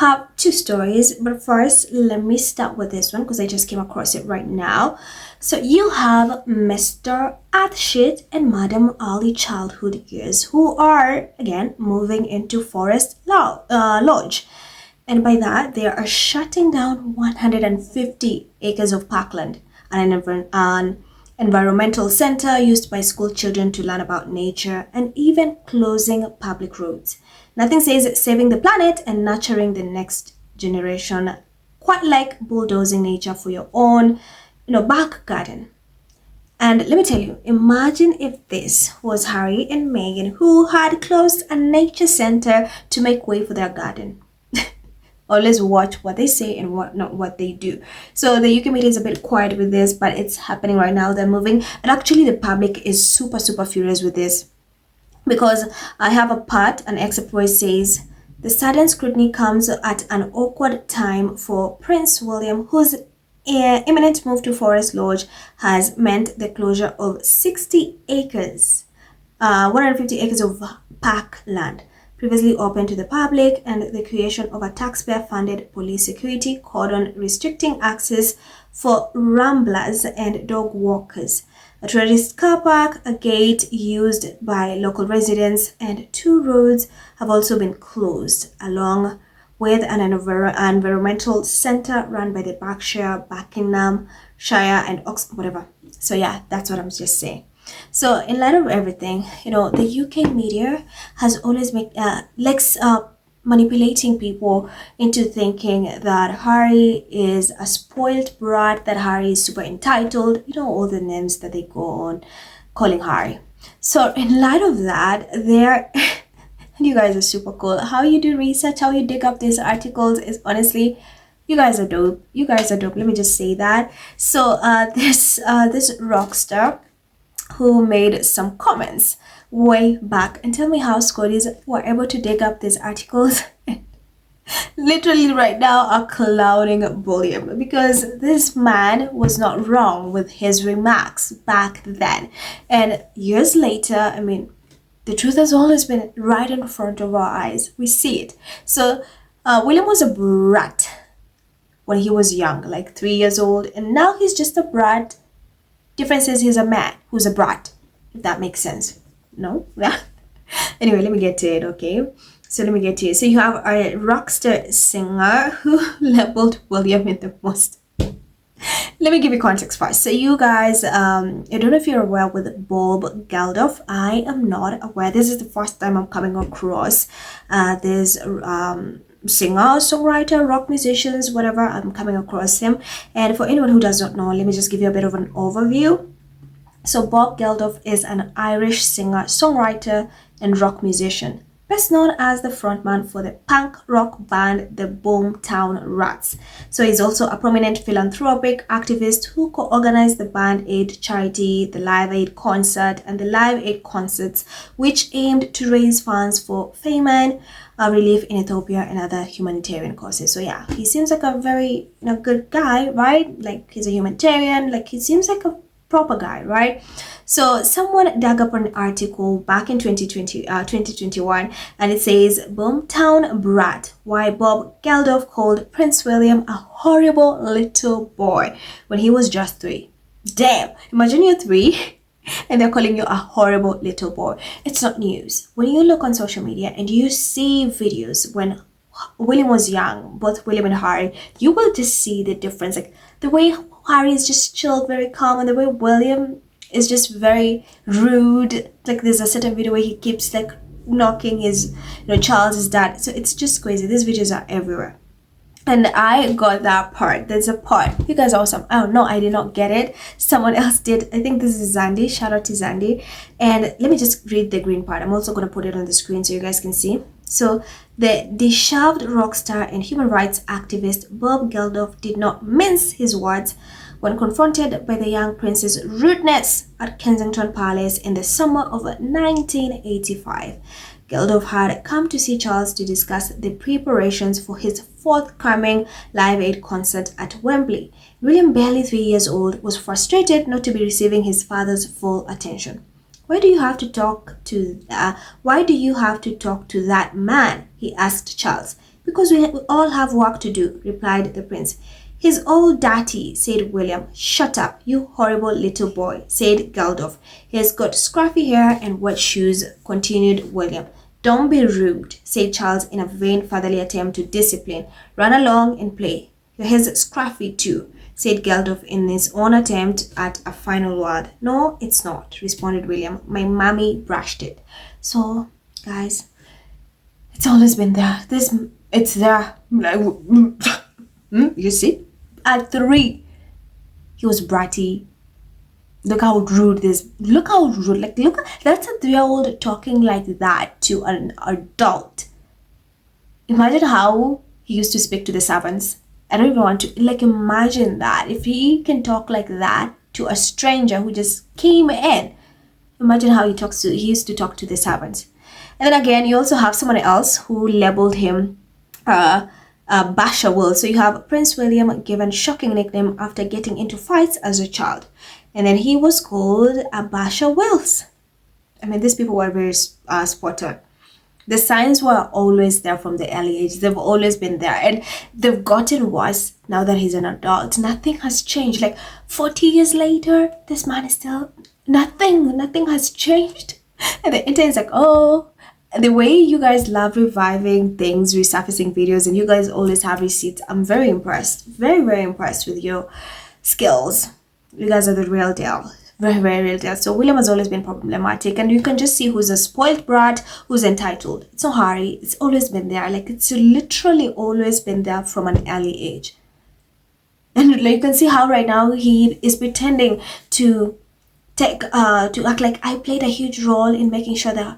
have two stories, but first let me start with this one because I just came across it right now. So you have Mr. Athshit and Madam Ali childhood years who are again moving into Forest Lodge. And by that, they are shutting down 150 acres of parkland, an environmental center used by school children to learn about nature, and even closing public roads. Nothing says saving the planet and nurturing the next generation quite like bulldozing nature for your own, back garden. And let me tell you, imagine if this was Harry and Meghan who had closed a nature center to make way for their garden. Always watch what they say and what they do. So the UK media is a bit quiet with this, but it's happening right now. They're moving, and actually the public is super furious with this because I have an excerpt where it says the sudden scrutiny comes at an awkward time for Prince William, whose imminent move to Forest Lodge has meant the closure of 60 acres, 150 acres of parkland previously open to the public, and the creation of a taxpayer-funded police security cordon restricting access for ramblers and dog walkers. A tourist car park, a gate used by local residents, and two roads have also been closed, along with an environmental center run by the Berkshire, Buckinghamshire, and Oxford, whatever. So yeah, that's what I'm just saying. So in light of everything, the UK media has always likes manipulating people into thinking that Harry is a spoiled brat, that Harry is super entitled, all the names that they go on calling Harry. So in light of that, you guys are super cool. How you do research, how you dig up these articles is honestly, you guys are dope. You guys are dope. Let me just say that. So this Rockstar who made some comments way back, and tell me how Scotties were able to dig up these articles literally right now are clouding William, because this man was not wrong with his remarks back then, and years later, the truth has always been right in front of our eyes. We see it. So William was a brat when he was young, like 3 years old, and now he's just a brat. Difference is he's a man who's a brat, if that makes sense. No? Yeah. Anyway, let me get to it, okay? So you have a rockstar singer who labeled William in the most... Let me give you context first. So you guys, I don't know if you're aware with Bob Geldof. I am not aware. This is the first time I'm coming across this singer, songwriter, rock musicians, whatever. I'm coming across him. And for anyone who does not know, let me just give you a bit of an overview. So Bob Geldof is an Irish singer, songwriter, and rock musician, best known as the frontman for the punk rock band the Boomtown Rats. So he's also a prominent philanthropic activist who co-organized the Band Aid charity, the Live Aid concert, and the Live Aid concerts, which aimed to raise funds for famine, relief in Ethiopia, and other humanitarian causes. So yeah, he seems like a very good guy, right? Like he's a humanitarian, like he seems like a proper guy, right? So someone dug up an article back in 2021, and it says Boomtown Brat, why Bob Geldof called Prince William a horrible little boy when he was just 3. Damn, imagine you're 3 and they're calling you a horrible little boy. It's not news. When you look on social media and you see videos when William was young, both William and Harry, you will just see the difference. Like the way Harry is just chilled, very calm, and the way William is just very rude. Like there's a certain video where he keeps like knocking his, Charles' dad. So it's just crazy. These videos are everywhere. And I got that part. There's a part. You guys are awesome. Oh no, I did not get it. Someone else did. I think this is Zandy. Shout out to Zandy. And let me just read the green part. I'm also going to put it on the screen so you guys can see. So the disheveled rock star and human rights activist Bob Geldof did not mince his words when confronted by the young prince's rudeness at Kensington Palace in the summer of 1985. Geldof had come to see Charles to discuss the preparations for his forthcoming Live Aid concert at Wembley. William, barely 3 years old, was frustrated not to be receiving his father's full attention. Why do you have to talk to that man? He asked Charles. Because we all have work to do, replied the prince. He's all dirty, said William. Shut up, you horrible little boy, said Geldof. He's got scruffy hair and wet shoes, continued William. Don't be rude, said Charles in a vain fatherly attempt to discipline. Run along and play. Your hair's scruffy too, said Geldof in his own attempt at a final word. No, it's not, responded William. My mommy brushed it. So, guys, it's always been there. It's there. You see? At 3, he was bratty. Look how rude this. Look how rude. That's a 3-year-old talking like that to an adult. Imagine how he used to speak to the servants. I don't even want to. Imagine that. If he can talk like that to a stranger who just came in. Imagine how he used to talk to the servants. And then again, you also have someone else who labeled him Basha Will. So you have Prince William given shocking nickname after getting into fights as a child. And then he was called Basha Wills. I mean, these people were very spot on. The signs were always there from the early age. They've always been there. And they've gotten worse now that he's an adult. Nothing has changed. 40 years later, this man is still... Nothing has changed. And the internet is oh... The way you guys love reviving things, resurfacing videos, and you guys always have receipts, I'm very impressed. Very, very impressed with your skills. You guys are the real deal. Very, very real deal. So William has always been problematic, and you can just see who's a spoiled brat, who's entitled. It's not Harry. It's always been there. It's literally always been there from an early age. And you can see how right now he is pretending to act like I played a huge role in making sure that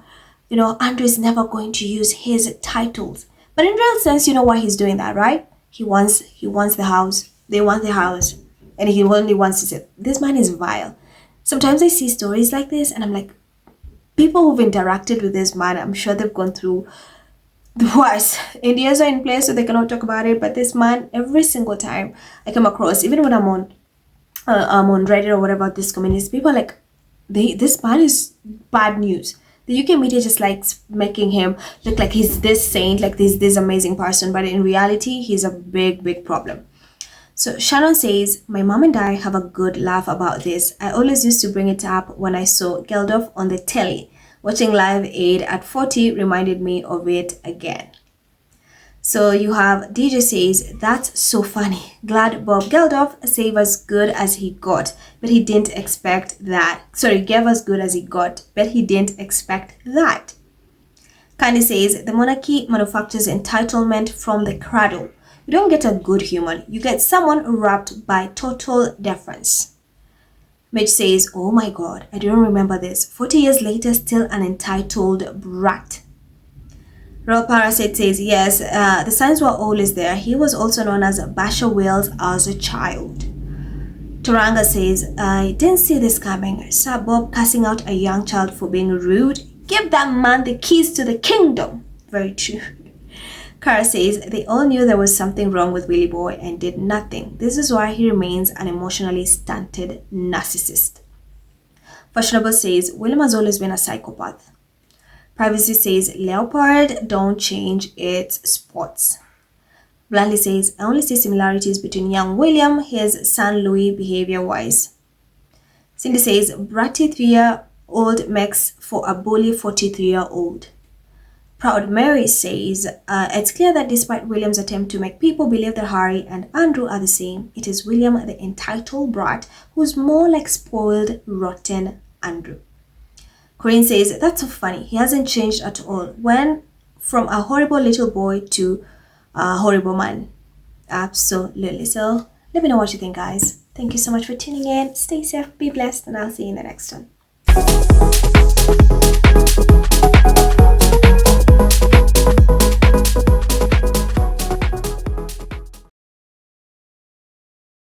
Andrew is never going to use his titles. But in real sense, you know why he's doing that, right? He wants the house. They want the house. And he only wants to say, this man is vile. Sometimes I see stories like this and I'm like, people who've interacted with this man, I'm sure they've gone through the worst. Indians are in place so they cannot talk about it. But this man, every single time I come across, even when I'm on Reddit or whatever, this communities, people are like, this man is bad news. The UK media just likes making him look like he's this saint, like this amazing person, but in reality, he's a big, big problem. So Shannon says, my mom and I have a good laugh about this. I always used to bring it up when I saw Geldof on the telly. Watching Live Aid at 40 reminded me of it again. So you have DJ says, that's so funny. Glad Bob Geldof saved as good as he got, but he didn't expect that. Sorry, gave as good as he got, but he didn't expect that. Candy says, the monarchy manufactures entitlement from the cradle. You don't get a good human. You get someone wrapped by total deference. Mitch says, oh my god, I don't remember this. 40 years later, still an entitled brat. Royal Parasite says, yes, the signs were always there. He was also known as Basha Wills as a child. Turanga says, I didn't see this coming. Sir Bob cussing out a young child for being rude. Give that man the keys to the kingdom. Very true. Kara says, they all knew there was something wrong with Willy Boy and did nothing. This is why he remains an emotionally stunted narcissist. Fashionable says, William has always been a psychopath. Privacy says, leopard don't change its spots. Bluntly says, I only see similarities between young William, his son Louis behavior-wise. Cindy says, bratty 3-year-old makes for a bully 43-year-old. Proud Mary says, it's clear that despite William's attempt to make people believe that Harry and Andrew are the same, it is William, the entitled brat, who's more like spoiled, rotten Andrew. Corinne says, that's so funny. He hasn't changed at all. Went from a horrible little boy to a horrible man. Absolutely. So let me know what you think, guys. Thank you so much for tuning in. Stay safe, be blessed, and I'll see you in the next one.